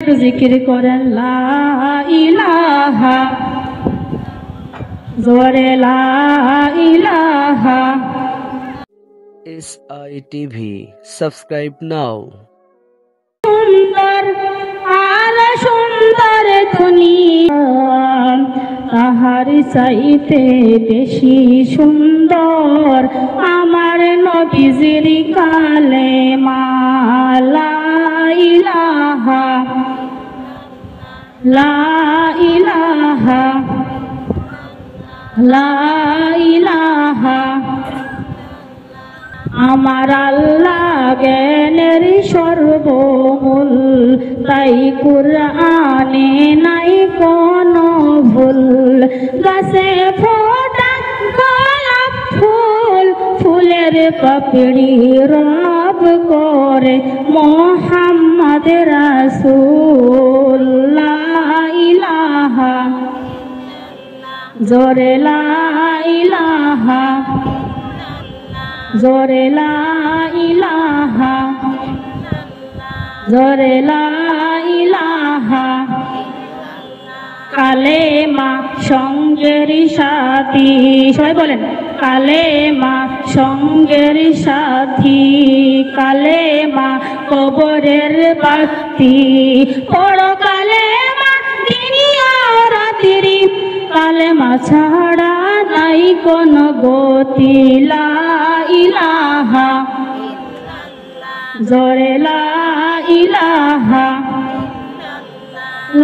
একটু জিকির করেন লা ইলাহা, জোরে লা ইলাহা। SITV, subscribe now. সুন্দর আর সুন্দর দুনিয়া, তাহার চাইতে বেশি সুন্দর আমার নবীজির কালেমা। লা ইলাহা, লা ইলাহা, লা ইলাহা। আমার আল্লাহ জ্ঞানের সর্বমূল, তাই কুরআনে নাই কোনো ভুল। গাছে ফোটা গোলাপ ফুল, ফুলের পাপড়ি রব করে মোহাম্মদ রাসূল। লা ইলাহা, জোরে লা ইলাহা, জোরে লা ইলাহা, জোরে লা ইলাহা। কালেমা সঙ্গের সাথী, সবাই বলেন কালেমা সঙ্গের সাথী। কালেমা কবরের বাতি, পড়ো কালেমা দিনই ও রাত্রি। কালেমা ছাড়া নাই কোনো গতি। লা ইলাহা, জোরে লা ইলাহা,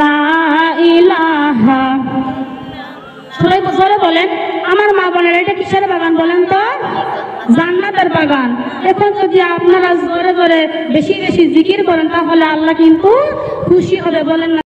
লা ইলাহা। সবাই জোরে বলেন। আমার মা বোনেরা, এটা কিসের বাগান বলেন তো? জান্নাতের বাগান। এখন যদি আপনারা জোরে জোরে বেশি বেশি জিকির করেন, তাহলে আল্লাহ কিন্তু খুশি হবে, বলেন না?